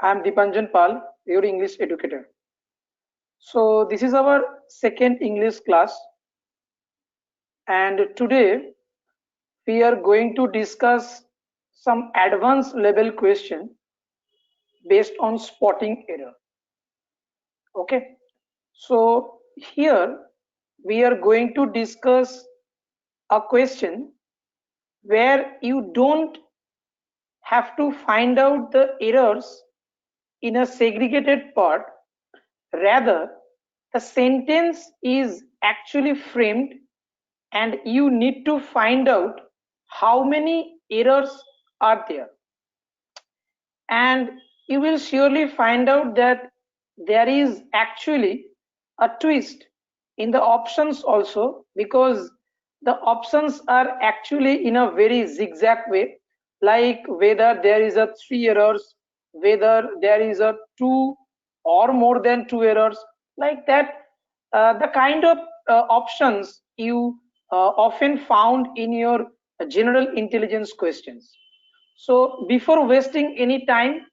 I am Dipanjan Pal, your English educator. So this is our second English class, and today we are going to discuss some advanced level question based on spotting error. Okay, so here we are going to discuss a question where you don't have to find out the errors in a segregated part. Rather, the sentence is actually framed and you need to find out how many errors are there. And you will surely find out that there is actually a twist in the options also, because the options are actually in a very zigzag way, like whether there is a 3 errors, whether there is a 2 or more than 2 errors, like that. The kind of options you often found in your general intelligence questions. So before wasting any time,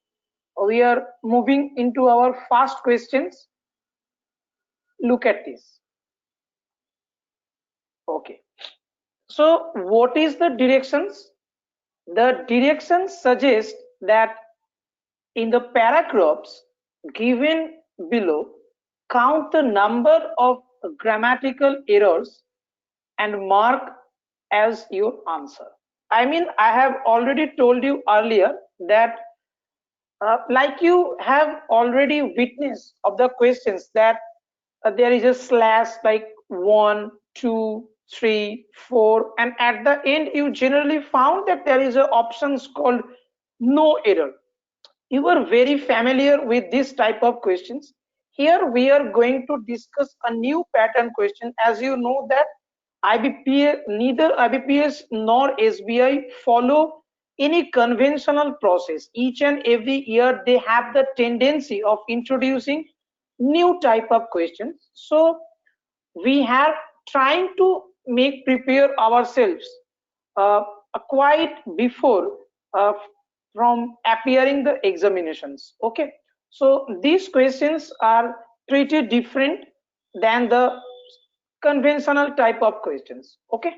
we are moving into our first questions. Look at this. Okay. So what is the directions? The directions suggest that in the paragraphs given below, count the number of grammatical errors and mark as your answer. I mean, I have already told you earlier that like you have already witnessed of the questions that there is a slash like 1, 2, 3, 4, and at the end you generally found that there is a options called no error. You are very familiar with this type of questions. Here we are going to discuss a new pattern question. As you know that IBPS, neither IBPS nor SBI follow any conventional process. Each and every year they have the tendency of introducing new type of questions. So we are trying to make prepare ourselves uh, quite before uh, from appearing the examinations. Okay, so these questions are pretty different than the conventional type of questions. Okay,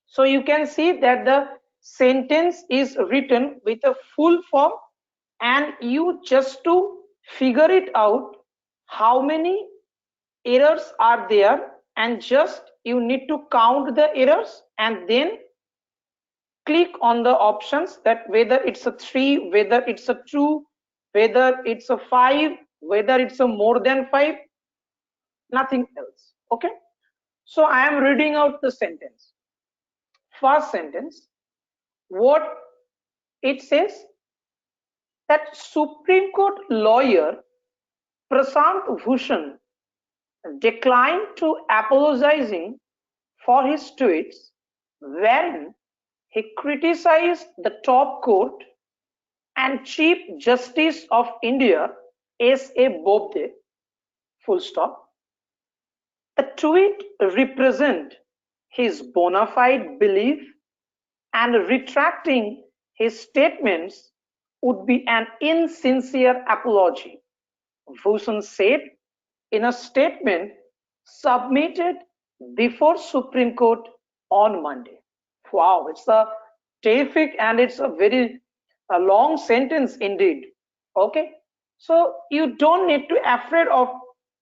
so you can see that the sentence is written with a full form, and you just to figure it out how many errors are there, and just you need to count the errors and then click on the options that whether it's a 3, whether it's a 2, whether it's a 5, whether it's a more than 5, nothing else. Okay, so I am reading out the sentence. First sentence, what it says, that Supreme Court lawyer Prashant Bhushan declined to apologizing for his tweets wherein he criticized the top court and Chief Justice of India S.A. Bobde, full stop. The tweet represent his bona fide belief, and retracting his statements would be an insincere apology, Bhushan said in a statement submitted before Supreme Court on Monday. Wow, it's a terrific and it's a very a long sentence indeed. Okay, so you don't need to afraid of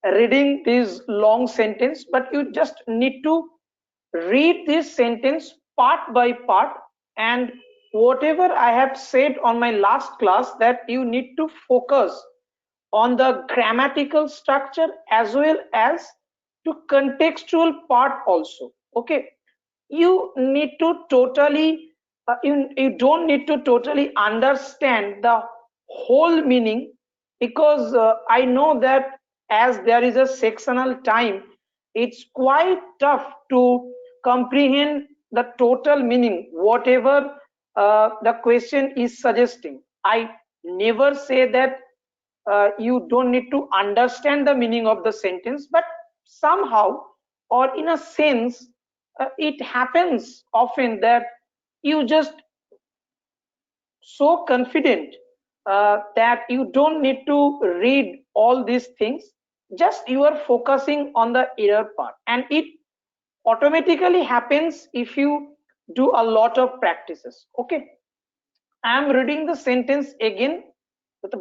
reading this long sentence, but you just need to read this sentence part by part, and whatever I have said on my last class, that you need to focus on the grammatical structure as well as to contextual part also. Okay, you need to totally you don't need to totally understand the whole meaning, because I know that as there is a sectional time, it's quite tough to comprehend the total meaning whatever the question is suggesting. I never say that you don't need to understand the meaning of the sentence, but somehow or in a sense it happens often that you just so confident that you don't need to read all these things. Just you are focusing on the error part, and it automatically happens if you do a lot of practices. Okay, I am reading the sentence again with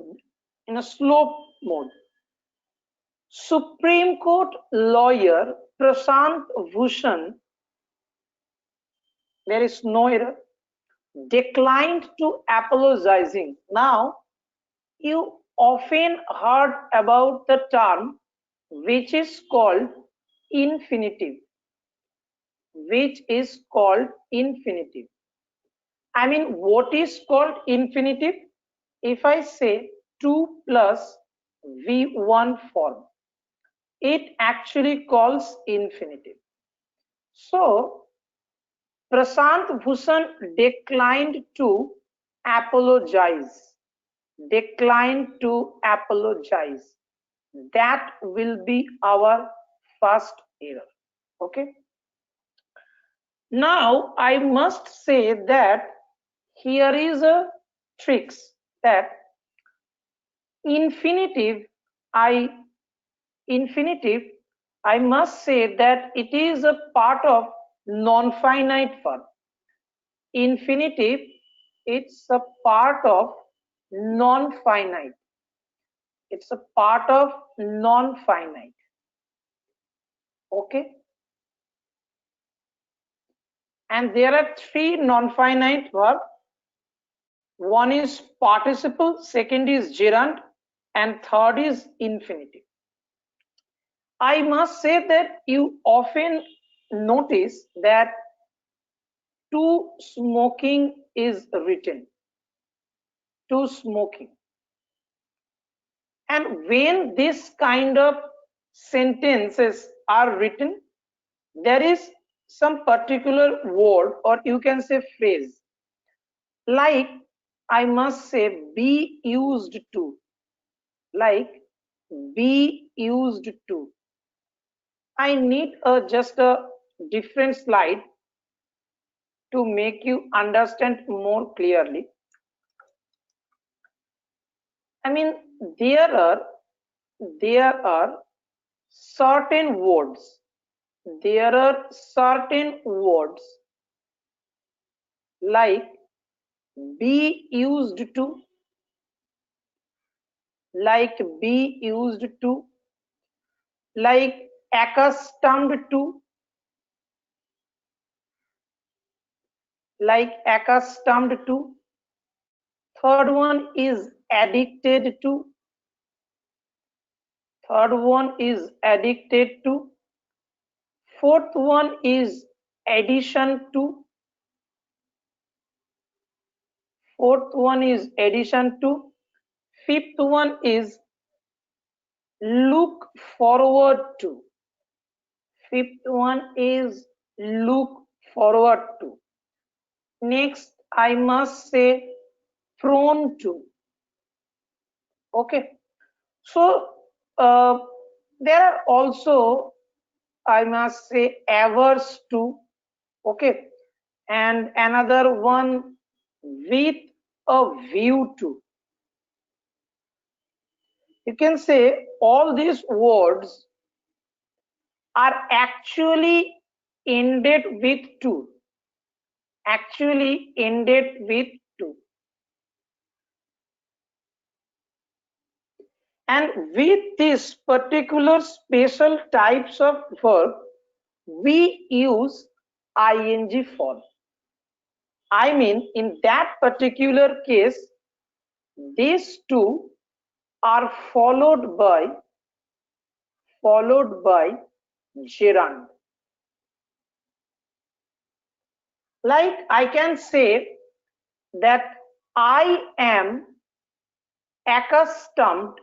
in a slow mode. Supreme Court lawyer Prashant Bhushan, there is no error, declined to apologizing. Now, you often heard about the term which is called infinitive, which is called infinitive. I mean, what is called infinitive? If I say 2 plus V1 form, it actually calls infinitive. So, Prashant Bhushan declined to apologize. Declined to apologize. That will be our first error. Okay. Now I must say that here is a tricks that infinitive I infinitive I must say that it is a part of non-finite verb. Infinitive, it's a part of non-finite. It's a part of non-finite. Okay. And there are three non-finite verbs. One is participle, second is gerund, and third is infinitive. I must say that you often notice that to smoking is written. To smoking. And when this kind of sentences are written, there is some particular word, or you can say phrase, like I must say be used to, like be used to. I need just a different slide to make you understand more clearly. I mean, there are certain words. There are certain words like be used to, like be used to, like accustomed to, like accustomed to. Third one is addicted to. Third one is addicted to. Fourth one is addition to. Fourth one is addition to. Fifth one is look forward to. Fifth one is look forward to. Next, I must say prone to. Okay. So, there are also, I must say, averse to. Okay. And another one with a view to. You can say all these words are actually ended with to. Actually ended with to. And with these particular special types of verb, we use ing form. I mean, in that particular case, these two are followed by gerund. Like I can say that I am accustomed,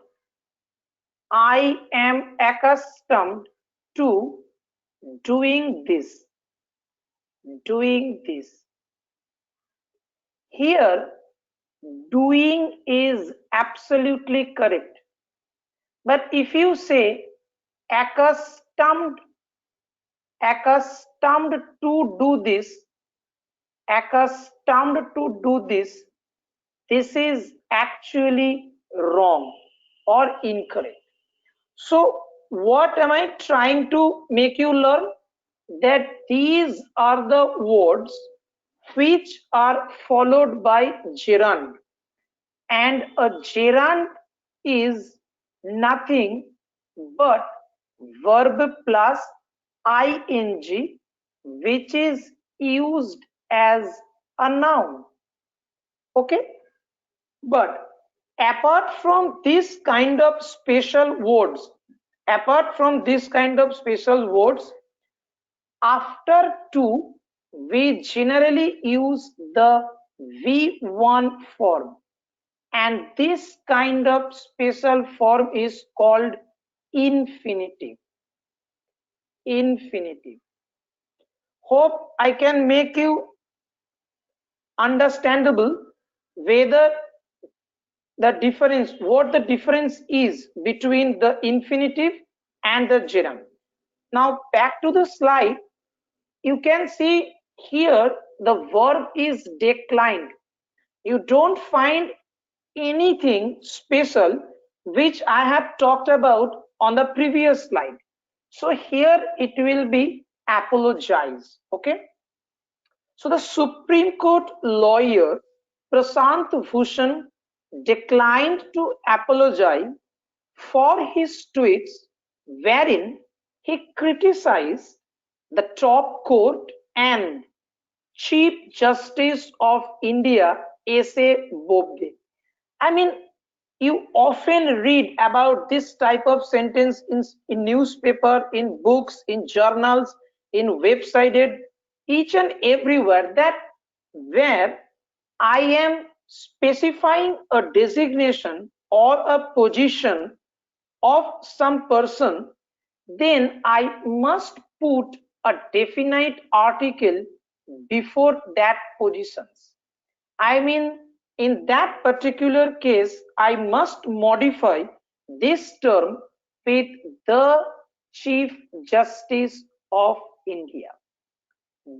I am accustomed to doing this, doing this. Here, doing is absolutely correct. But if you say accustomed, accustomed to do this, accustomed to do this, this is actually wrong or incorrect. So what am I trying to make you learn? That these are the words which are followed by gerund, and a gerund is nothing but verb plus ing, which is used as a noun. Okay, but apart from this kind of special words, after to we generally use the V1 form, and this kind of special form is called infinitive. Hope I can make you understandable whether what the difference is between the infinitive and the gerund. Now back to the slide, you can see here the verb is declined. You don't find anything special which I have talked about on the previous slide. So here it will be apologize. Okay, so the Supreme Court lawyer Prashant Bhushan declined to apologize for his tweets wherein he criticized the top court and Chief Justice of India S.A. Bobde. I mean, you often read about this type of sentence in newspaper, in books, in journals, in websited, each and everywhere, that where I am specifying a designation or a position of some person, then I must put a definite article before that positions. I mean, in that particular case, I must modify this term with the Chief Justice of India.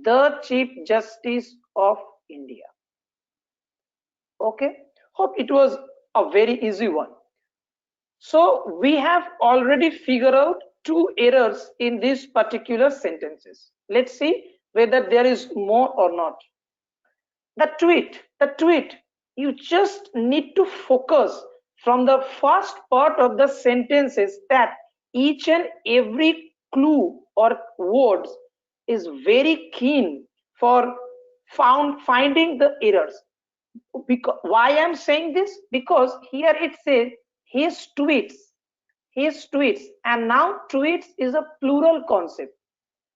The Chief Justice of India. Okay, hope it was a very easy one. So we have already figured out two errors in these particular sentences. Let's see whether there is more or not. The tweet, you just need to focus from the first part of the sentences that each and every clue or words is very keen for finding the errors. Because why I'm saying this? Because here it says his tweets, and now tweets is a plural concept.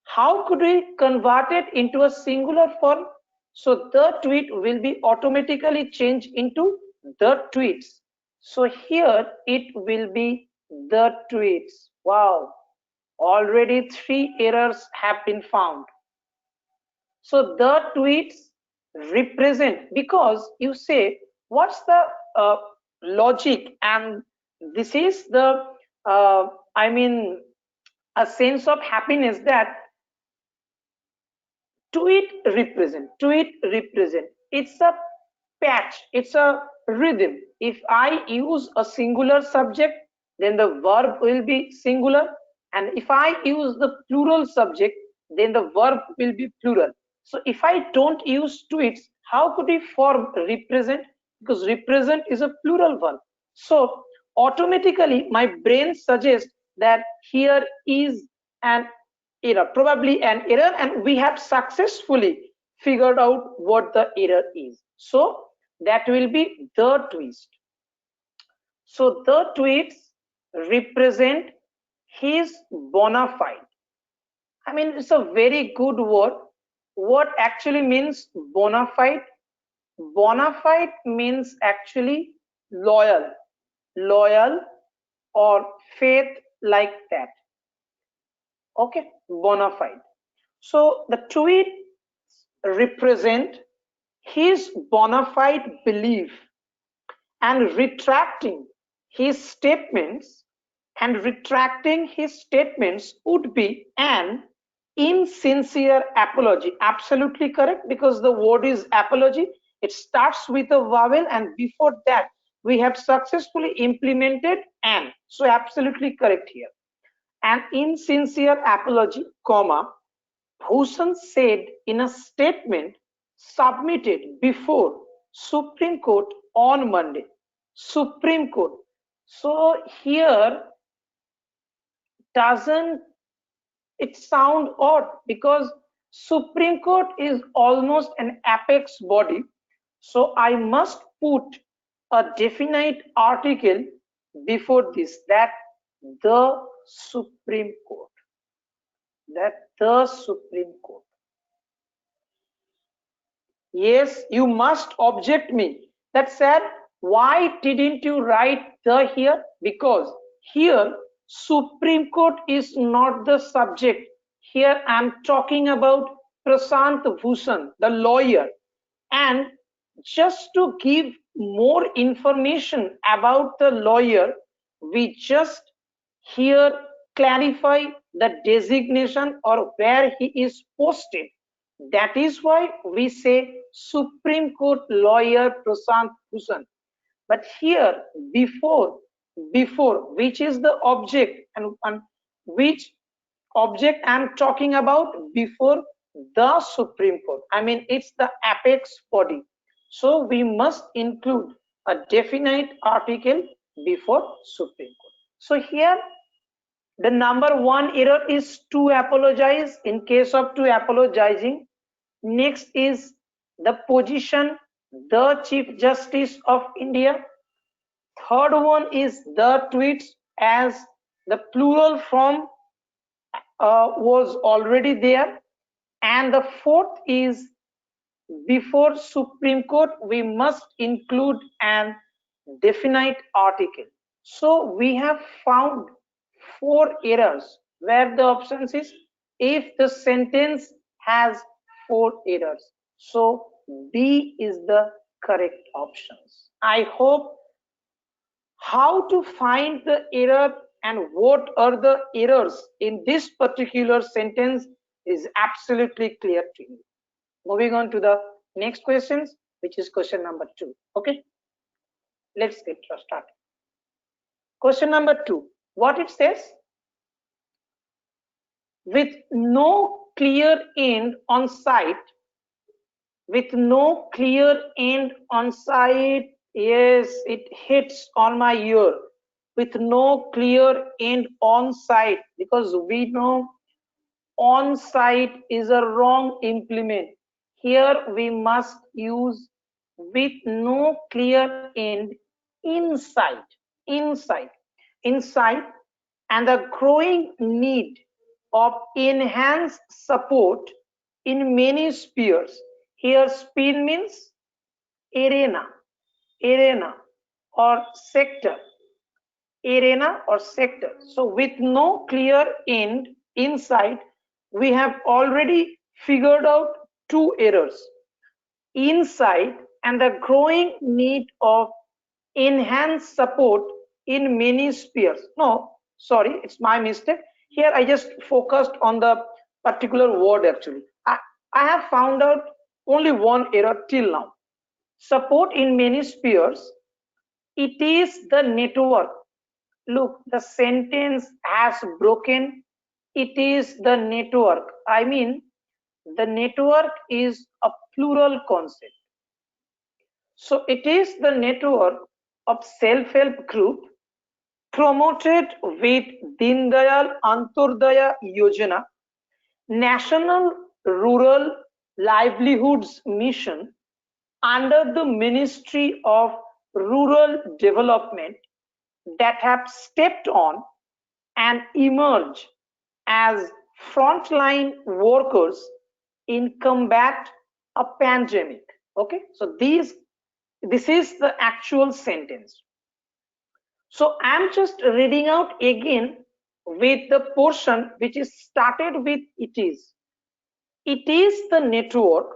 How could we convert it into a singular form? So the tweet will be automatically changed into the tweets. So here it will be the tweets. Wow, already 3 errors have been found. So the tweets represent, because you say what's the logic, and this is the I mean a sense of happiness that tweet represent, it's a patch, it's a rhythm. If I use a singular subject, then the verb will be singular, and if I use the plural subject, then the verb will be plural. So if I don't use tweets, how could we form represent? Because represent is a plural verb. So automatically my brain suggests that here is an error, probably an error, and we have successfully figured out what the error is. So that will be the twist. So the tweets represent his bona fide. I mean, it's a very good word. What actually means bona fide? Bona fide means actually loyal or faith, like that. Okay, bona fide. So the tweet represent his bona fide belief, and retracting his statements would be an insincere apology. Absolutely correct, because the word is apology. It starts with a vowel, and before that we have successfully implemented an. So absolutely correct here. An insincere apology, comma, Bhushan said in a statement submitted before Supreme Court on Monday. Supreme Court. So here doesn't it sound odd, because Supreme Court is almost an apex body. So I must put a definite article before this, that the Supreme Court. That the Supreme Court. Yes, you must object me. That said, why didn't you write the here? Because here Supreme Court is not the subject. Here I am talking about Prashant Bhushan, the lawyer. And just to give more information about the lawyer, we just here clarify the designation or where he is posted. That is why we say Supreme Court lawyer Prashant Bhushan. But here before, which is the object, and which object I'm talking about before the Supreme Court. I mean, it's the apex body. So we must include a definite article before Supreme Court. So here the number one error is to apologize in case of to apologizing. Next is the position, the Chief Justice of India. Third one is the tweets, as the plural form was already there. And the fourth is before Supreme Court, we must include an definite article. So we have found four errors where the options is if the sentence has four errors. So B is the correct options. I hope how to find the error and what are the errors in this particular sentence is absolutely clear to you. Moving on to the next questions, which is question number 2. Okay, let's get started. Question number 2, what it says: with no clear end on sight, with no clear end on sight. Yes, it hits on my ear. With no clear end on sight, because we know on site is a wrong implement. Here we must use with no clear end inside, inside, and the growing need of enhanced support in many spheres. Here sphere means arena or sector, So with no clear end inside, we have already figured out two errors: inside and the growing need of enhanced support in many spheres. No, sorry, it's my mistake. Here I just focused on the particular word. Actually, I have found out only one error till now. Support in many spheres, it is the network. Look, the sentence has broken. It is the network. I mean, the network is a plural concept. So it is the network of self-help group promoted with Deen Dayal Antyodaya Yojana, National Rural Livelihoods Mission, under the Ministry of Rural Development, that have stepped on and emerged as frontline workers in combat a pandemic. Okay, so this is the actual sentence. So I'm just reading out again with the portion which is started with it is. It is the network.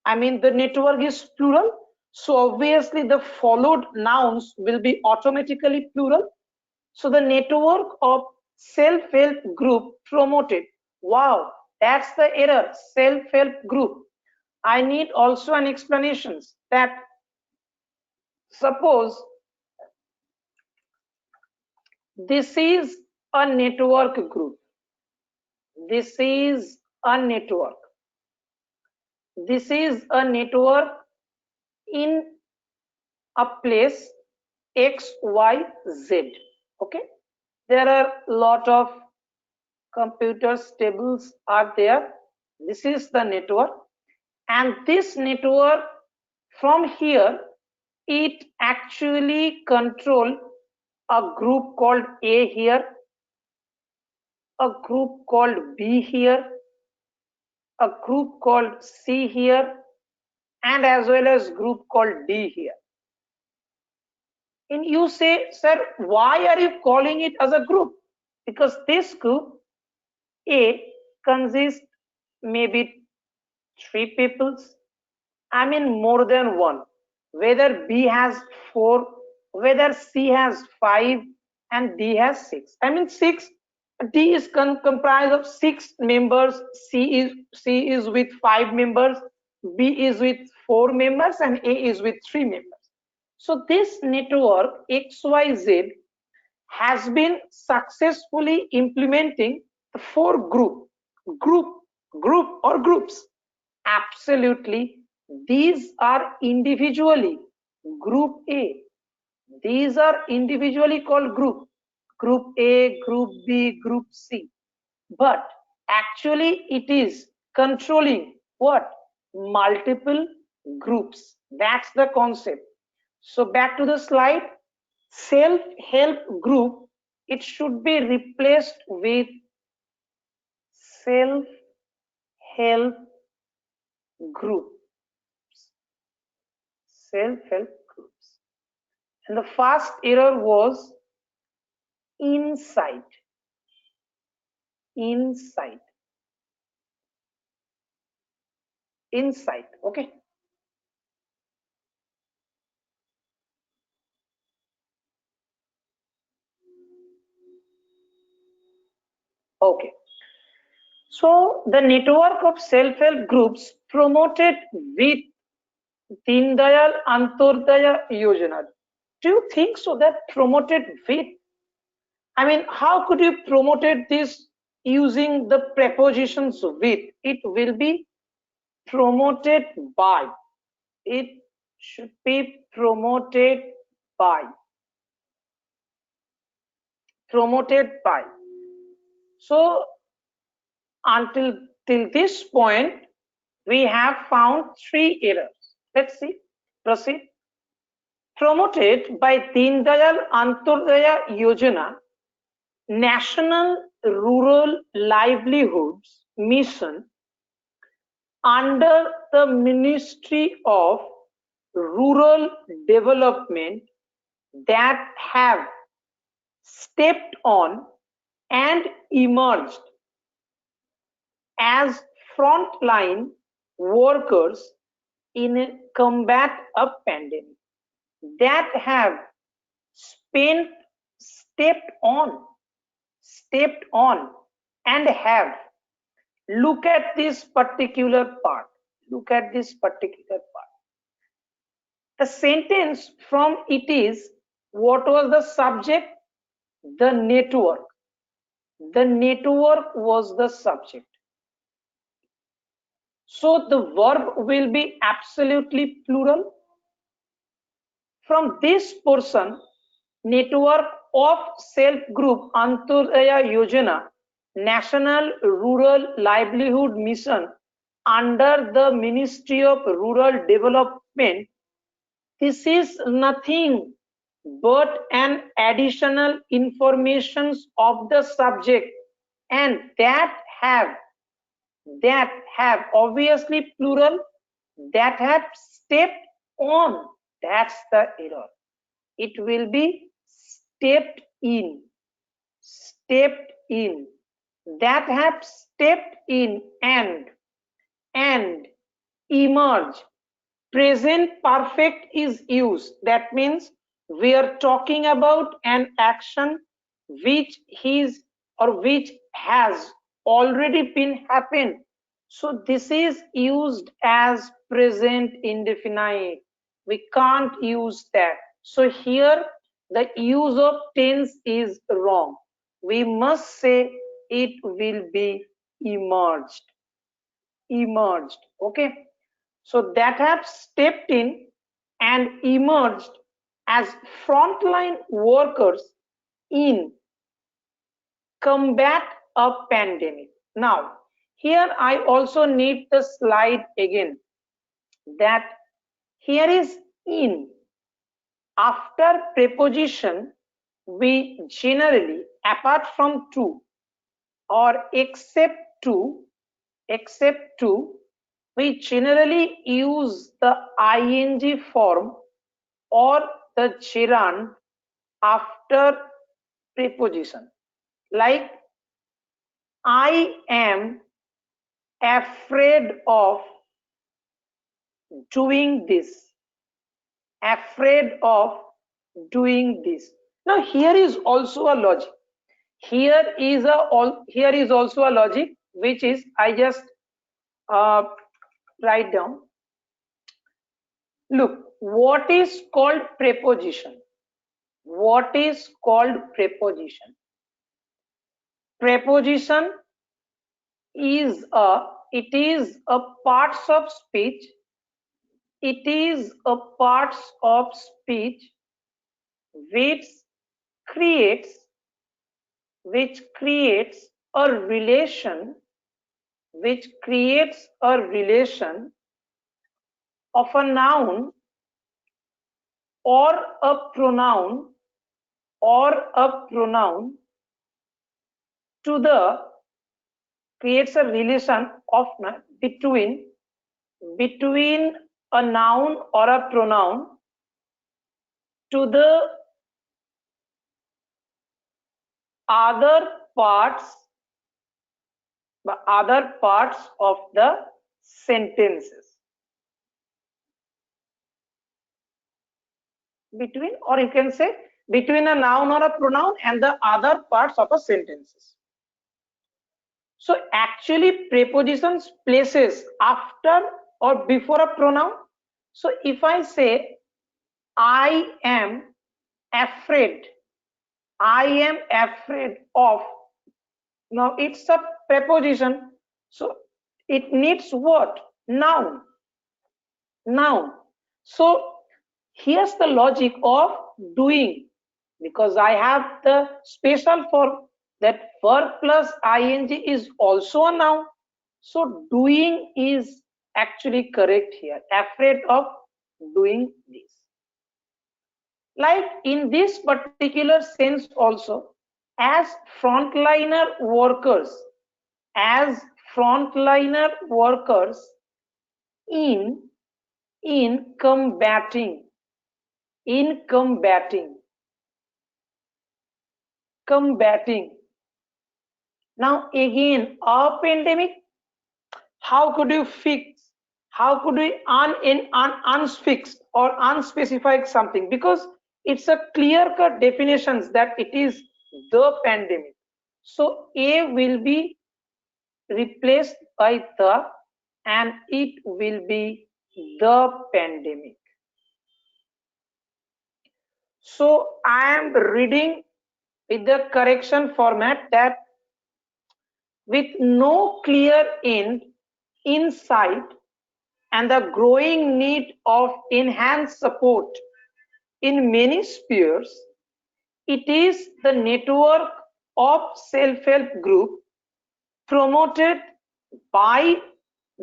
I mean, the network is plural. So obviously the followed nouns will be automatically plural. So the network of self-help group promoted. Wow, that's the error. Self-help group. I need also an explanation that suppose this is a network group. This is a network. This is a network in a place X, Y, Z. Okay. There are a lot of computers tables are there. This is the network, and this network from here it actually control a group called A here, a group called B here, a group called C here, and as well as group called D here. And you say, sir, why are you calling it as a group? Because this group A consists maybe 3 peoples, I mean more than one. Whether B has 4, whether C has 5, and D has 6. I mean 6. D is comprised of 6 members. C is with 5 members. B is with 4 members, and A is with 3 members. So this network XYZ has been successfully implementing the 4 group or groups. Absolutely, these are individually group A. These are individually called group A, group B, group C. But actually it is controlling what? Multiple groups. That's the concept. So back to the slide. Self-help group, it should be replaced with self-help group. Self-help groups. And the first error was inside. Okay. Okay. So the network of self-help groups promoted with Deen Dayal Antyodaya Yojana. Do you think so that promoted with? I mean, how could you promoted this using the prepositions with? It will be promoted by. It should be promoted by. Promoted by. So until till this point, we have found 3 errors. Let's see. Proceed. Promoted by Deen Dayal Antyodaya Yojana, National Rural Livelihoods Mission under the Ministry of Rural Development that have stepped on and emerged as frontline workers in a combat of pandemic, that have stepped on and have. Look at this particular part. Look at this particular part. The sentence from it is, what was the subject? The network. The network was the subject. So the verb will be absolutely plural. From this portion, network of self-group Antyodaya Yojana, National Rural Livelihood Mission under the Ministry of Rural Development, this is nothing but an additional information of the subject, and that have obviously plural, that have stepped on. That's the error. It will be stepped in, that have stepped in and emerge. Present perfect is used. That means we are talking about an action which is or which has already been happened. So this is used as present indefinite. We can't use that. So here the use of tense is wrong. We must say it will be emerged. Emerged. Okay. So that have stepped in and emerged as frontline workers in combat a pandemic. Now, here I also need the slide again, that here is in. After preposition, we generally, apart from to or except to, we generally use the ing form or the gerund after preposition. Like, I am afraid of doing this. Afraid of doing this. Now here is also a logic. Here is also a logic, which is I just write down. Look, what is called preposition? What is called preposition? Preposition is a parts of speech. It is a parts of speech which creates a relation of a noun or a pronoun to the creates a relation of between a noun or a pronoun to the other parts of the sentences. Between, or you can say between a noun or a pronoun and the other parts of a sentences. So actually prepositions places after or before a pronoun. So if I say I am afraid of, now it's a preposition, so it needs what? Noun. So here's the logic of doing, because I have the special form that verb plus ing is also a noun. So doing is actually correct here. Afraid of doing this. Like in this particular sense also, as frontliner workers in combating now again a pandemic. How could you unfix or unspecify something? Because it's a clear cut definitions that it is the pandemic. So a will be replaced by the, and it will be the pandemic. So I am reading with the correction format that with no clear end in sight and the growing need of enhanced support in many spheres, it is the network of self-help group promoted by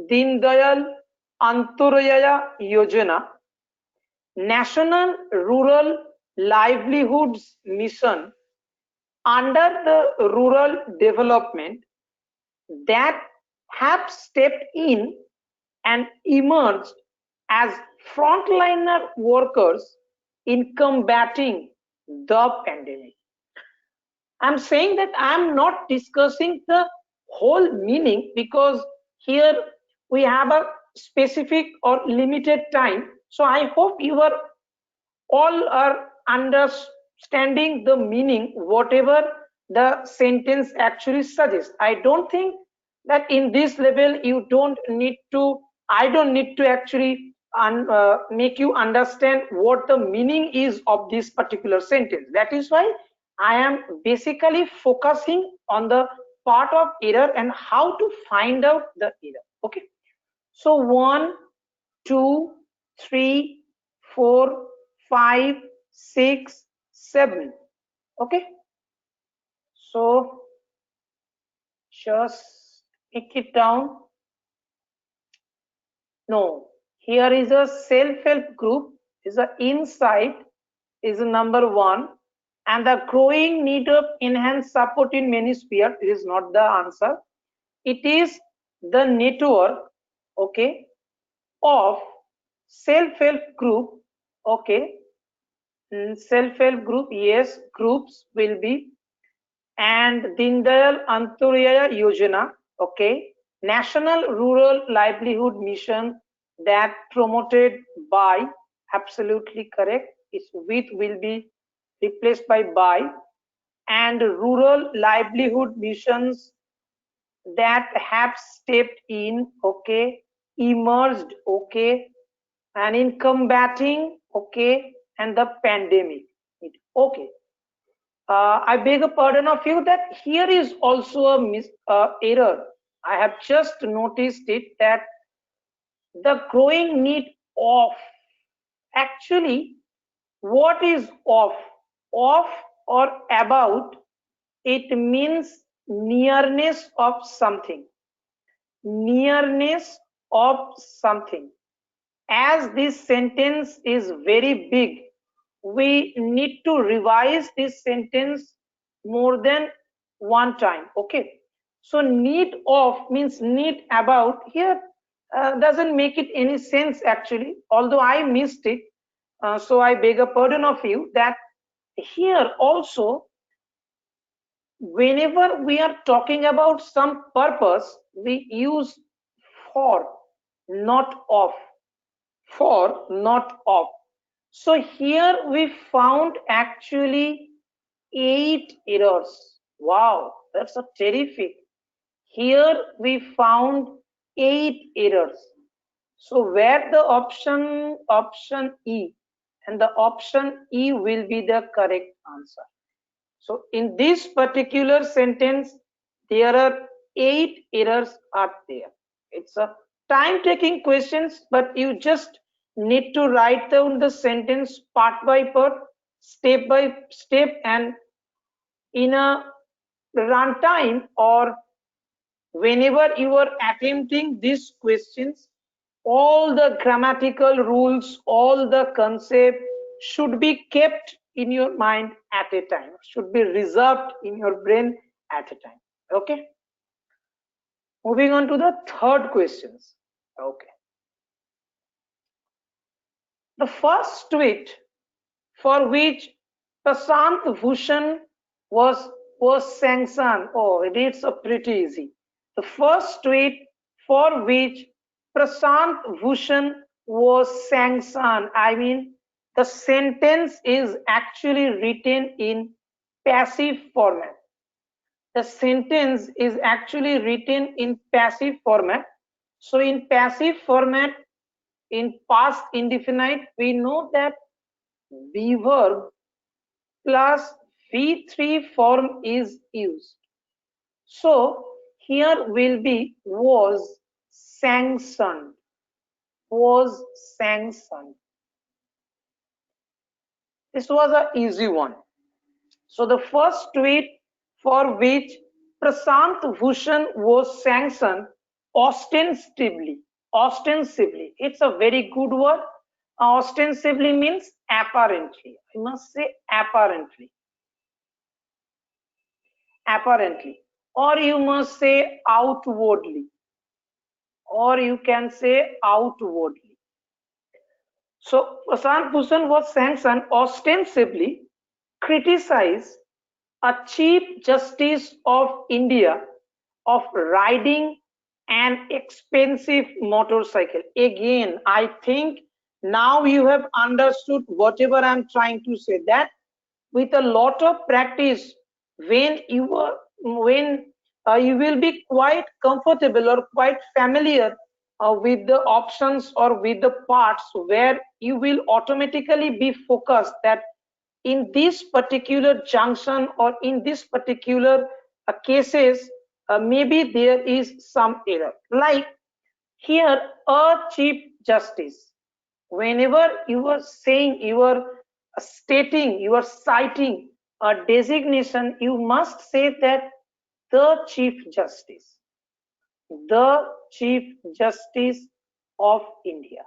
Deen Dayal Antyodaya Yojana, National Rural Livelihoods Mission under the Rural Development, that have stepped in and emerged as frontliner workers in combating the pandemic. I'm saying that I'm not discussing the whole meaning, because here we have a specific or limited time. So I hope you are all are understanding the meaning, whatever the sentence actually suggests. I don't think that in this level you don't need to, I don't need to actually make you understand what the meaning is of this particular sentence. That is why I am basically focusing on the part of error and how to find out the error. Okay, so 1, 2, 3, 4, 5, 6, 7. Okay, so just pick it down. No, here is a self-help group, is a insight, is a number 1, and the growing need of enhanced support in many spheres is not the answer. It is the network, okay, of self-help group, okay, self-help group, yes, groups will be, and Dindayal Antyodaya Yojana, okay, National Rural Livelihood Mission, that promoted by, absolutely correct, its with will be replaced by, and rural livelihood missions that have stepped in, okay, emerged, okay, and in combating, okay, and the pandemic, okay. I beg a pardon of you that here is also a error. I have just noticed it, that the growing need of, actually what is of or about, it means nearness of something, nearness of something. As this sentence is very big, we need to revise this sentence more than one time. Okay, so need of means need about here doesn't make it any sense actually, although I missed it. So I beg a pardon of you that here also, whenever we are talking about some purpose, we use for, not of, for, not of. So here we found actually 8 errors. Wow, that's a terrific. Here we found 8 errors. So where the option E, and the option E will be the correct answer. So in this particular sentence, there are 8 errors are there. It's a time taking questions, but you just need to write down the sentence part by part, step by step, and in a runtime or whenever you are attempting these questions, all the grammatical rules, all the concept should be kept in your mind at a time, should be reserved in your brain at a time. Okay, moving on to the third questions. Okay, the first tweet for which Prashant Bhushan was sanctioned. Oh, it's a pretty easy. The first tweet for which Prashant Bhushan was sanctioned. I mean, the sentence is actually written in passive format. The sentence is actually written in passive format. So in passive format, in past indefinite, we know that be verb plus V3 form is used. So here will be was sanctioned. Was sanctioned. This was an easy one. So the first tweet for which Prashant Bhushan was sanctioned ostensibly. Ostensibly. It's a very good word. Ostensibly means apparently. I must say apparently. Apparently, or you must say outwardly, or you can say outwardly. So Prashant Bhushan was sanctioned ostensibly criticize a Chief Justice of India of riding an expensive motorcycle. Again, I think now you have understood whatever I'm trying to say, that with a lot of practice, when you will be quite comfortable or quite familiar with the options or with the parts where you will automatically be focused that in this particular junction or in this particular cases, maybe there is some error. Like here, a chief justice. Whenever you are saying, you are stating, you are citing a designation, you must say that the chief justice, the chief justice of India.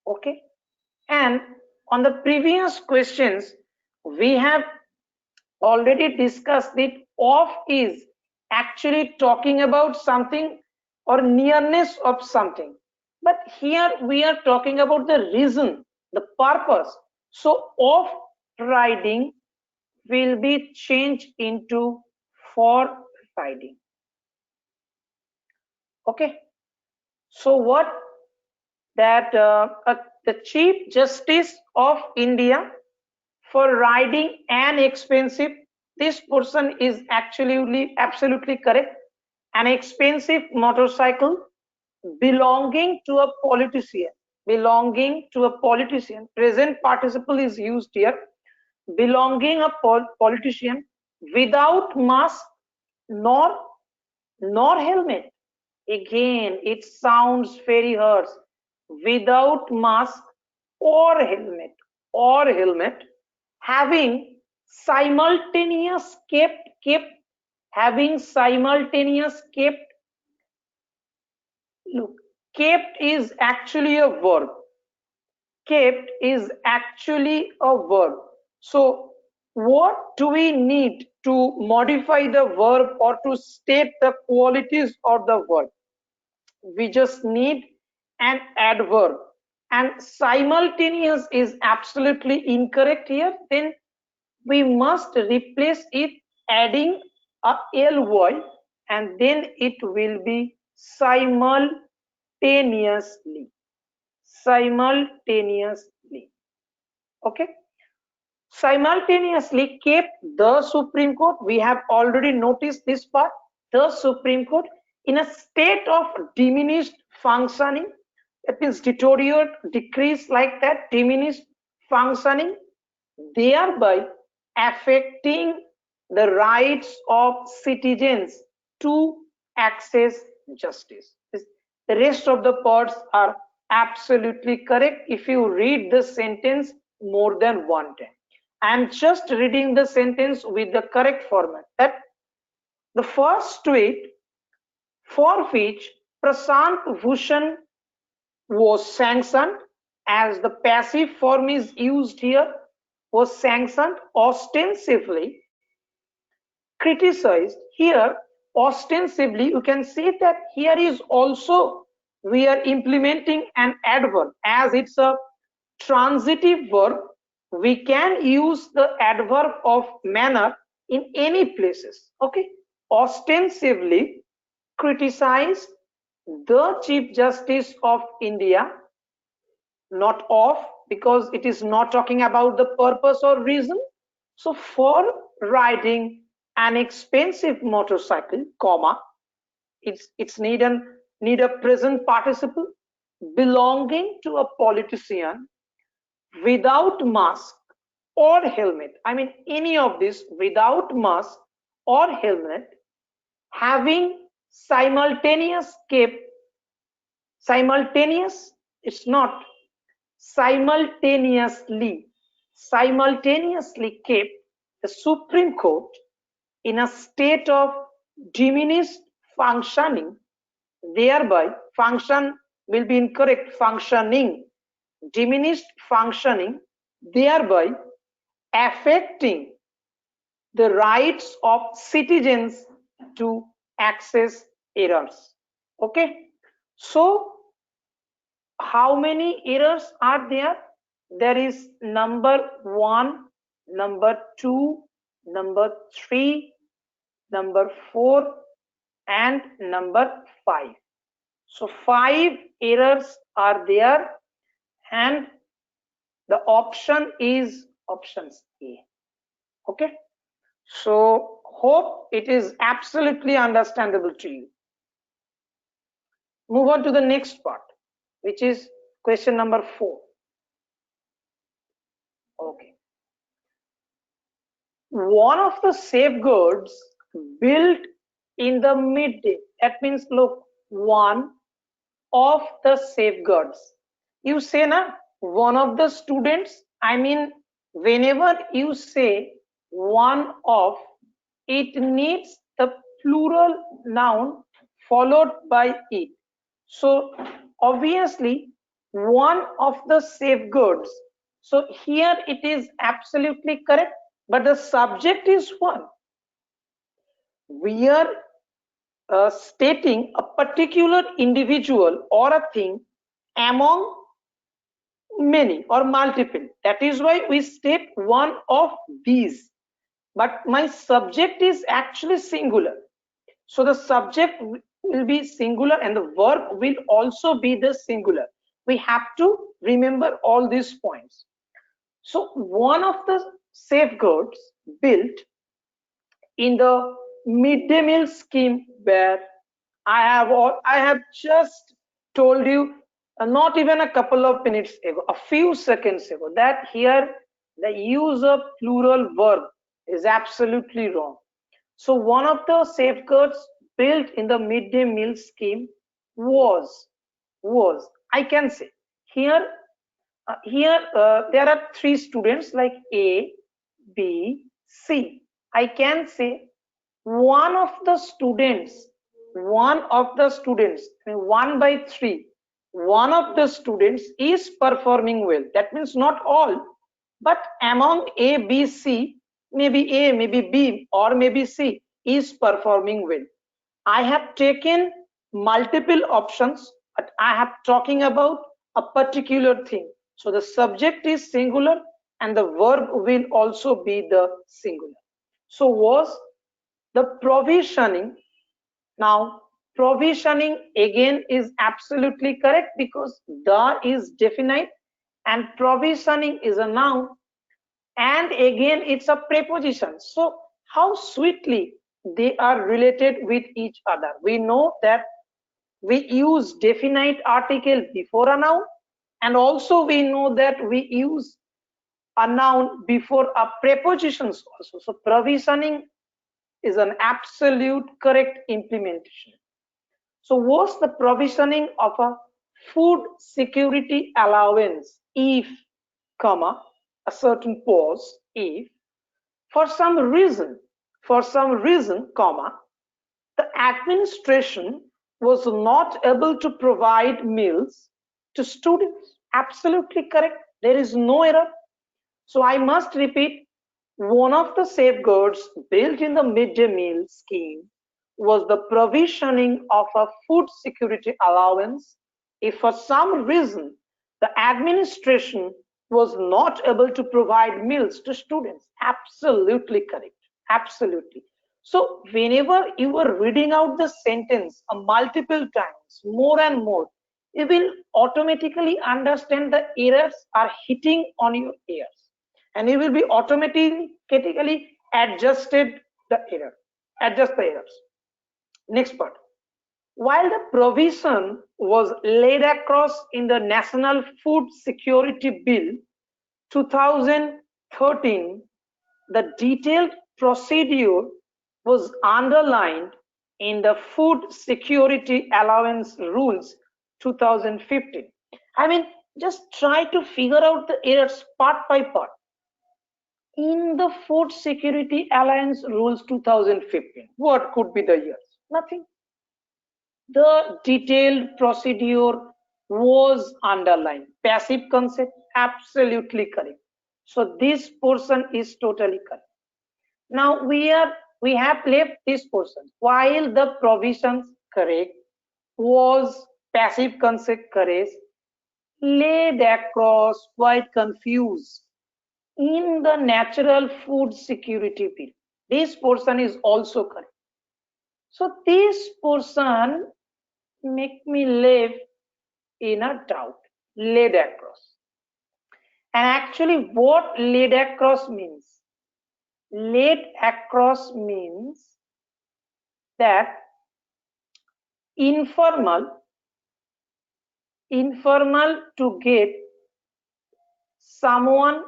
Okay. And on the previous questions, we have already discussed that of is actually talking about something or nearness of something. But here we are talking about the reason, the purpose. So of riding will be changed into for riding. Okay. So what that the Chief Justice of India for riding an expensive, this person is actually absolutely correct, an expensive motorcycle belonging to a politician, belonging to a politician, present participle is used here, belonging a politician without mask nor helmet. Again, it sounds very harsh. Without mask or helmet, having simultaneous having simultaneous look, kept is actually a verb. Kept is actually a verb. So what do we need to modify the verb or to state the qualities of the verb? We just need an adverb, and simultaneous is absolutely incorrect here. Then we must replace it adding a ly, and then it will be simultaneously. Okay. Simultaneously kept the Supreme Court. We have already noticed this part. The Supreme Court in a state of diminished functioning. That means deteriorate, decrease like that, diminished functioning, thereby affecting the rights of citizens to access justice. The rest of the parts are absolutely correct if you read the sentence more than one time. I am just reading the sentence with the correct format. That the first tweet for which Prashant Bhushan was sanctioned, as the passive form is used here, was sanctioned, ostensibly criticized. Here ostensibly you can see that here is also we are implementing an adverb, as it's a transitive verb. We can use the adverb of manner in any places. Okay. Ostensibly criticized the Chief Justice of India, not of, because it is not talking about the purpose or reason. So for riding an expensive motorcycle, comma, it's need a present participle belonging to a politician without mask or helmet. I mean any of this, without mask or helmet, having simultaneous simultaneous, it's not simultaneously kept the Supreme Court in a state of diminished functioning, thereby function will be incorrect, functioning, diminished functioning, thereby affecting the rights of citizens to access errors. Okay. So how many errors are there? There is number 1, number 2, number 3, number 4, and number 5. So 5 errors are there, and the option is options A. Okay. So hope it is absolutely understandable to you. Move on to the next part, which is question number 4. Okay. One of the safeguards built in the midday, that means look, one of the safeguards. You say na, one of the students, I mean, whenever you say one of, it needs the plural noun followed by it. So obviously one of the safeguards. So here it is absolutely correct, but the subject is one. We are stating a particular individual or a thing among many or multiple. That is why we state one of these. But my subject is actually singular. So the subject will be singular and the verb will also be the singular. We have to remember all these points. So one of the safeguards built in the midday meal scheme where I have just told you not even a couple of minutes ago, a few seconds ago, that here the use of plural verb is absolutely wrong. So one of the safeguards built in the midday meal scheme was I can say here there are 3 students like A, B, C. I can say one of the students, I mean 1 by 3, one of the students is performing well. That means not all, but among A, B, C, maybe A, maybe B, or maybe C is performing well. I have taken multiple options, but I have talking about a particular thing. So the subject is singular and the verb will also be the singular. So was the provisioning. Now provisioning again is absolutely correct because the is definite and provisioning is a noun, and again it's a preposition. So how sweetly they are related with each other. We know that we use definite article before a noun, and also we know that we use a noun before a prepositions also. So provisioning is an absolute correct implementation. So what's the provisioning of a food security allowance if, comma, a certain pause, if for some reason, comma, the administration was not able to provide meals to students. Absolutely correct. There is no error. So I must repeat, one of the safeguards built in the midday meal scheme was the provisioning of a food security allowance if for some reason the administration was not able to provide meals to students. Absolutely correct. Absolutely. So whenever you are reading out the sentence multiple times, more and more, you will automatically understand the errors are hitting on your ears, and you will be automatically adjusted the error, adjust the errors. Next part. While the provision was laid across in the National Food Security Bill 2013, the detailed procedure was underlined in the Food Security Allowance Rules 2015. I mean, just try to figure out the errors part by part. In the Food Security Alliance Rules 2015, what could be the years? Nothing. The detailed procedure was underlined. Passive concept, absolutely correct. So this portion is totally correct. Now we have left this portion. While the provisions correct, was passive concept correct, laid across, quite confused in the Natural Food Security Bill. This portion is also correct. So this portion make me live in a doubt. Laid across. And actually what laid across means? Laid across means that informal to get someone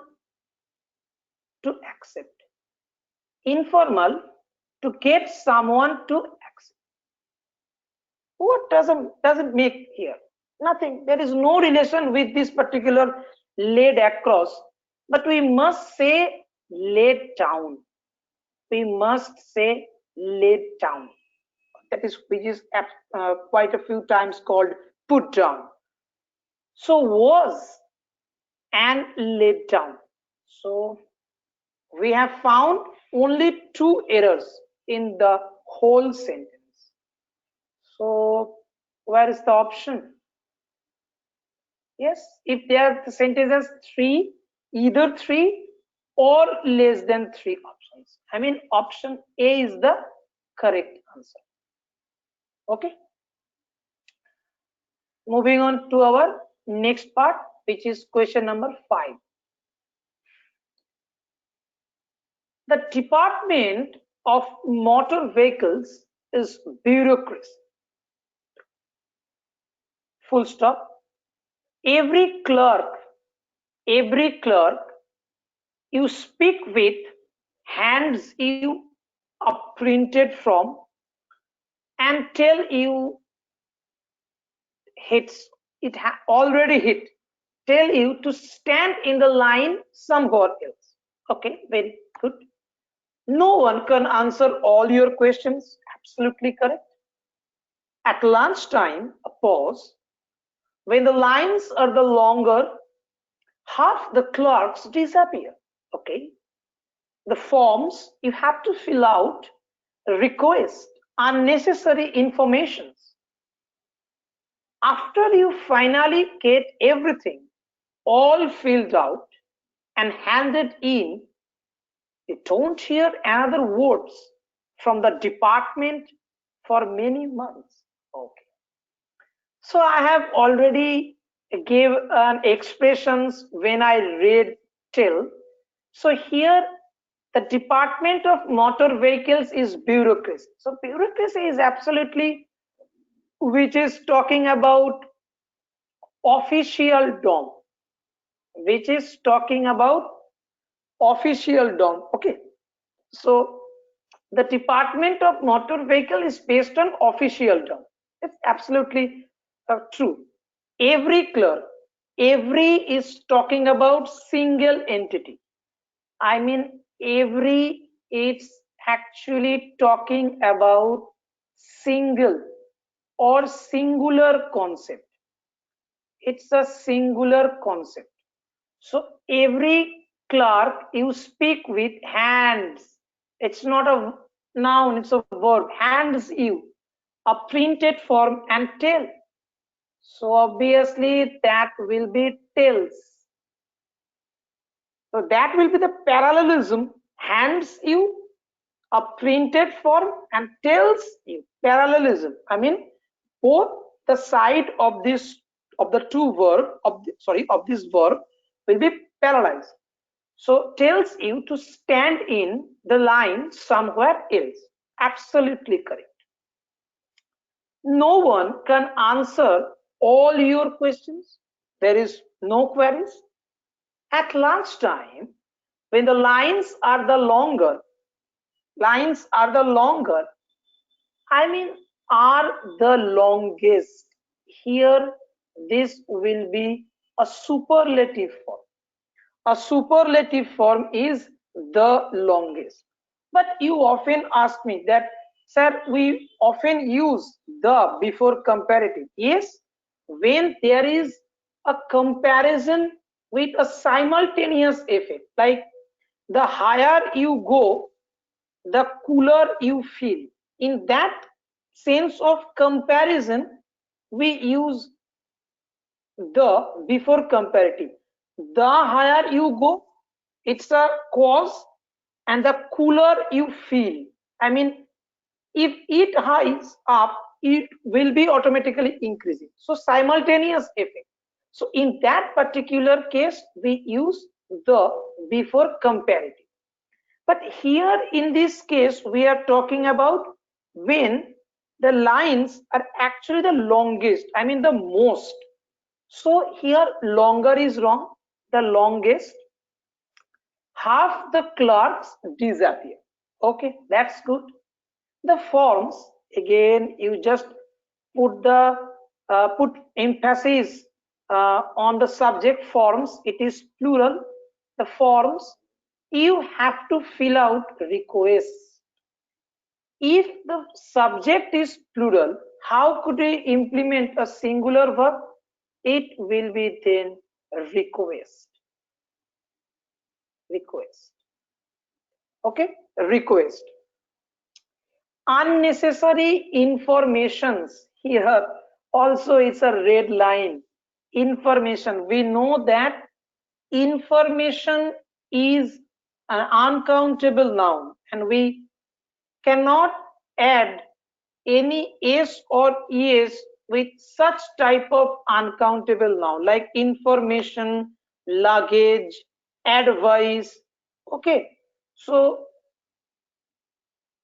to accept. Informal to get someone to accept. What doesn't make here? Nothing. There is no relation with this particular laid across, but we must say laid down. We must say laid down. That is, which is quite a few times called put down. So was and laid down. So we have found only two errors in the whole sentence. So where is the option? Yes, if there are the sentences three, either three or less than three options. I mean, option A is the correct answer. Okay. Moving on to our next part, which is question number 5. The Department of Motor Vehicles is bureaucracy. Full stop. Every clerk you speak with hands you a printed form and tell you already hit. Tell you to stand in the line somewhere else. Okay, very good. No one can answer all your questions. Absolutely correct. At lunchtime, a pause. When the lines are the longer, half the clerks disappear. Okay. The forms you have to fill out request unnecessary informations. After you finally get everything all filled out and handed in, you don't hear another words from the department for many months. Okay. So I have already gave an expressions when I read till. So here the Department of Motor Vehicles is bureaucracy. So bureaucracy is absolutely, which is talking about official dom, which is talking about official dom. Okay. So the Department of Motor Vehicle is based on official dom. It's absolutely true. Every clerk, every is talking about single entity. I mean, every it's actually talking about single or singular concept. It's a singular concept. So every clerk you speak with hands. It's not a noun, it's a verb. Hands you a printed form and tell. So obviously that will be tells. So that will be the parallelism. Hands you a printed form and tells you. Parallelism. I mean, both the side of this of the two verb of this verb will be parallelized. So tells you to stand in the line somewhere else. Absolutely correct. No one can answer all your questions. There is no queries. At lunchtime, when the lines are the longer, I mean are the longest. Here this will be a superlative form. A superlative form is the longest. But you often ask me that, sir, we often use the before comparative. Yes, when there is a comparison with a simultaneous effect, like the higher you go, the cooler you feel. In that sense of comparison, we use the before comparative. The higher you go, it's a cause, and the cooler you feel. I mean, if it highs up, it will be automatically increasing. So simultaneous effect. So in that particular case, we use the before comparative. But here in this case, we are talking about when the lines are actually the longest, I mean the most. So here longer is wrong, the longest. Half the clerks disappear. Okay, that's good. The forms, again, you just put emphasis on the subject forms. It is plural. The forms, you have to fill out requests. If the subject is plural, how could we implement a singular verb? It will be then request. Request. Okay, request. Unnecessary informations, here also it's a red line. Information, we know that information is an uncountable noun and we cannot add any s or es with such type of uncountable noun like information, luggage, advice. Okay, so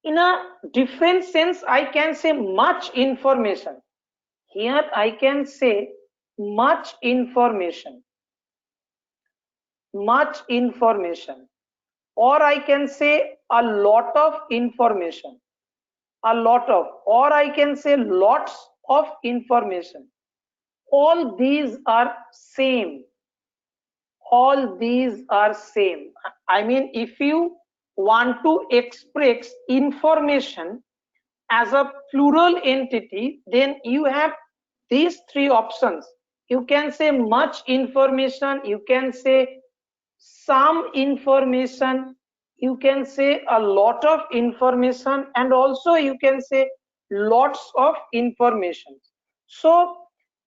in a different sense, I can say much information. Here I can say much information, or I can say a lot of information, or I can say lots of information. All these are same. All these are same. I mean, if you want to express information as a plural entity, then you have these three options. You can say much information, you can say some information, you can say a lot of information, and also you can say lots of information. So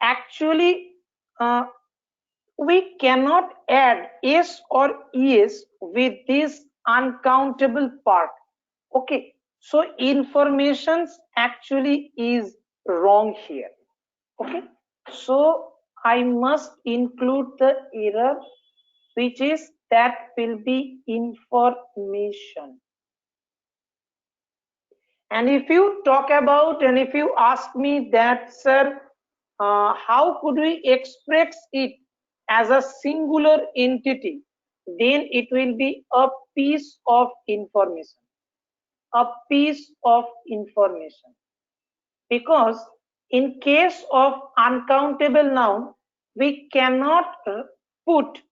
actually, we cannot add s or es with this uncountable part. Okay, so informations actually is wrong here. Okay, so I must include the error, which is that will be information. And if you talk about, and if you ask me that, sir, how could we express it as a singular entity, then it will be a piece of information. A piece of information. Because in case of uncountable noun, we cannot put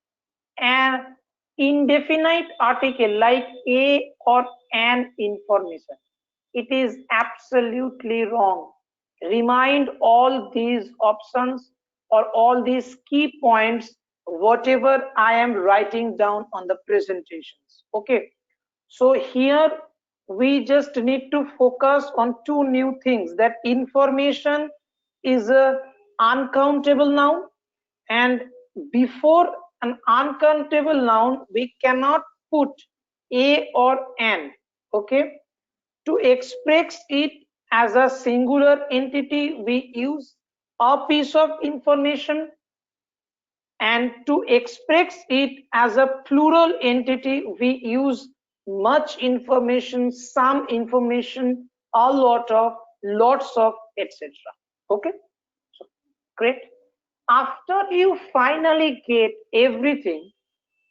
an indefinite article like a or an information. It is absolutely wrong. Remind all these options or all these key points, whatever I am writing down on the presentations. Okay, so here we just need to focus on two new things, that information is a uncountable noun, and before an uncountable noun we cannot put a or an. Okay, to express it as a singular entity we use a piece of information, and to express it as a plural entity we use much information, some information, a lot of, lots of, etc. Okay, so great. After you finally get everything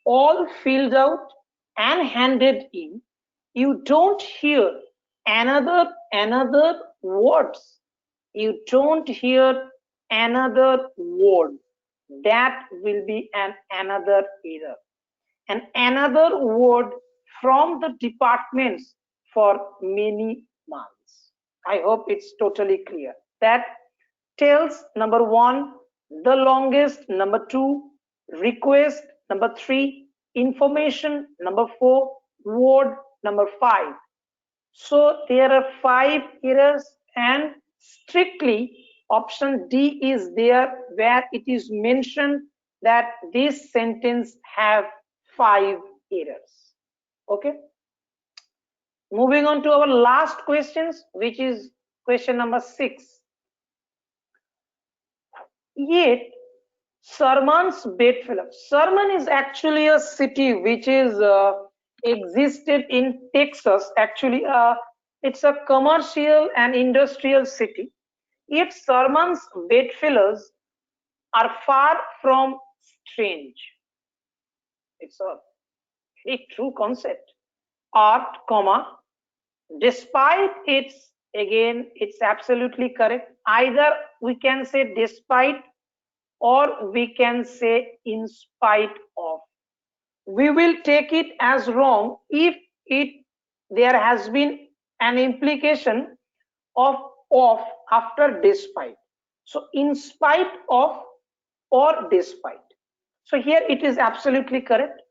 all filled out and handed in, you don't hear another words. You don't hear another word. That will be another error. And another word from the departments for many months. I hope it's totally clear. That tells number one, the longest, number two, request, number three, information, number four, word, number five. So there are 5 errors, and strictly option D is there where it is mentioned that this sentence have 5 errors. Okay. Moving on to our last questions, which is question number 6. Yet Sarman's bedfellow. Sarman is actually a city which is existed in Texas. Actually, it's a commercial and industrial city. Its sermons bedfellows are far from strange. It's a very true concept. Art, comma, despite its, again, it's absolutely correct. Either we can say despite or we can say in spite of. We will take it as wrong if it there has been an implication of off after despite. So in spite of or despite. So here it is absolutely correct.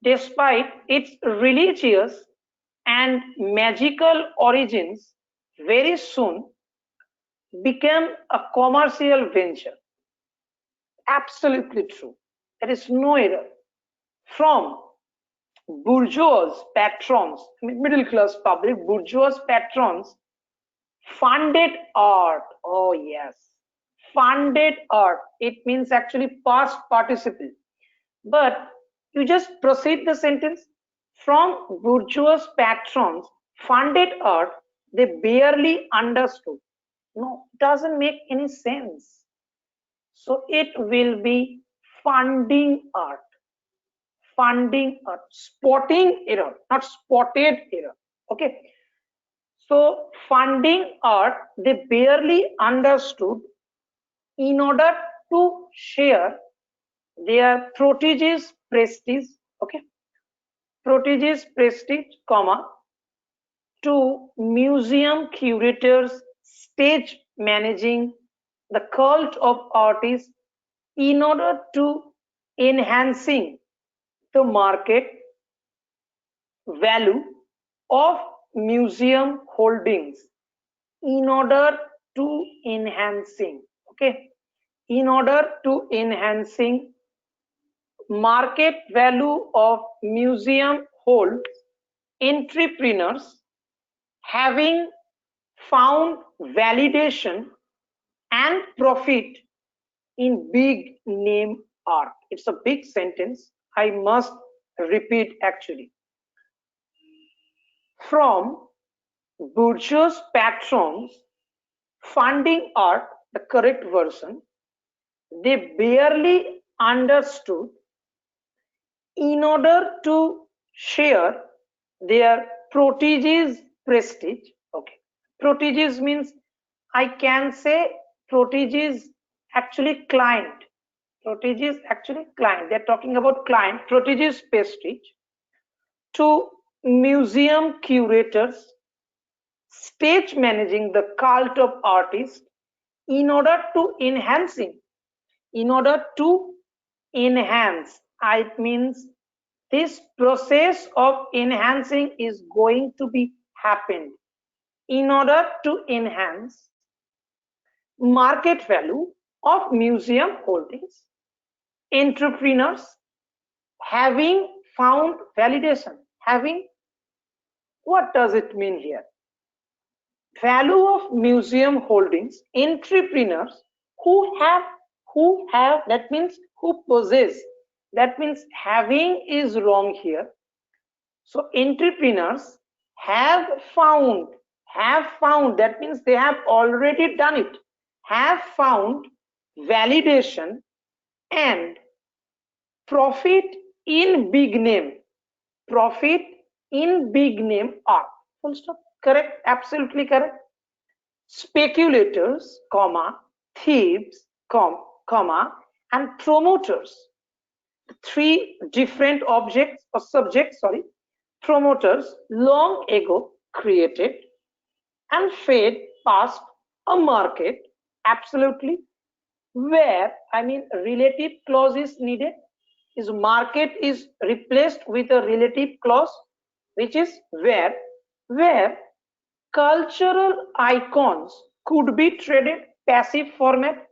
Despite its religious and magical origins, very soon became a commercial venture. Absolutely true. There is no error. From bourgeois patrons, middle class public, bourgeois patrons funded art. Oh yes, funded art. It means actually past participle. But you just proceed the sentence. From bourgeois patrons funded art, they barely understood. No, doesn't make any sense. So it will be funding art. Funding art. Spotting error, not spotted error. Okay. So funding art, they barely understood in order to share their prodigious prestige, okay, prodigious prestige, comma, to museum curators, stage managing the cult of artists in order to enhancing the market value of museum holdings in order to enhancing, okay, in order to enhancing market value of museum hold, entrepreneurs having found validation and profit in big name art. It's a big sentence. I must repeat actually. From bourgeois patrons funding art, the correct version, they barely understood in order to share their prodigious prestige. Okay, prodigious means I can say prodigious actually client. Prodigious actually client. They're talking about client, prodigious prestige to museum curators, stage managing the cult of artists in order to enhancing, in order to enhance. It means this process of enhancing is going to be happened in order to enhance market value of museum holdings. Entrepreneurs having found validation. Having, what does it mean here? Value of museum holdings. Entrepreneurs who have, that means who possess, that means having is wrong here. So entrepreneurs have found, that means they have already done it, have found validation and profit in big name, profit in big name art. Full stop. Correct, absolutely correct. Speculators, comma, thieves, comma, and promoters. Three different objects or subjects, sorry, promoters long ago created and fed past a market, absolutely, where, I mean, relative clause is needed. Is market is replaced with a relative clause, which is where cultural icons could be traded. Passive format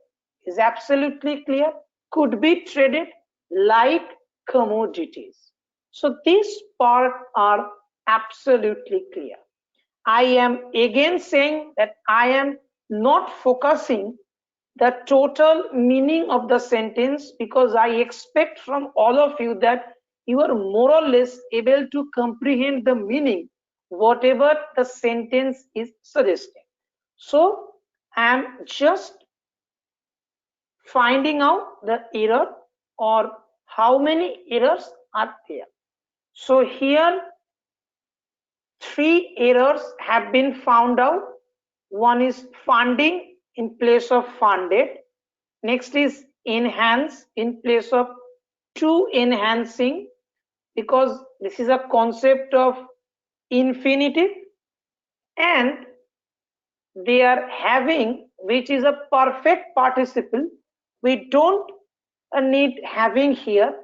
is absolutely clear, could be traded like commodities. So these part are absolutely clear. I am again saying that I am not focusing the total meaning of the sentence because I expect from all of you that you are more or less able to comprehend the meaning, whatever the sentence is suggesting. So I am just finding out the error or how many errors are there. So here three errors have been found out. One is funding in place of funded. Next is enhance in place of to enhancing, because this is a concept of infinitive, and they are having, which is a perfect participle. We don't need having here,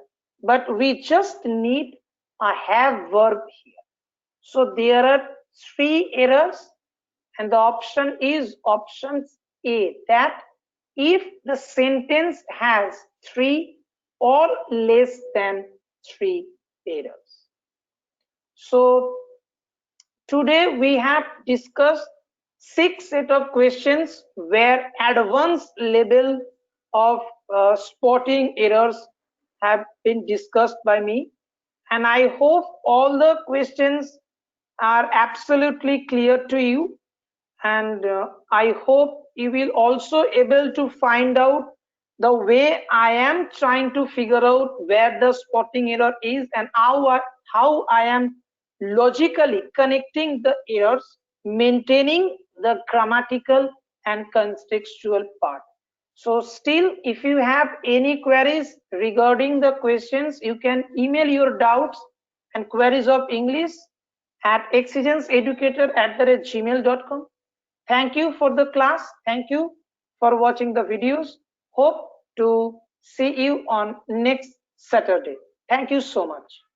but we just need a have verb here. So there are three errors, and the option is option A, that if the sentence has three or less than three errors. So today we have discussed six set of questions where advanced level of spotting errors have been discussed by me, and I hope all the questions are absolutely clear to you, and I hope you will also able to find out the way I am trying to figure out where the spotting error is and how I am logically connecting the errors, maintaining the grammatical and contextual part. So still, if you have any queries regarding the questions, you can email your doubts and queries of English at exigenceeducator@gmail.com. Thank you for the class. Thank you for watching the videos. Hope to see you on next Saturday. Thank you so much.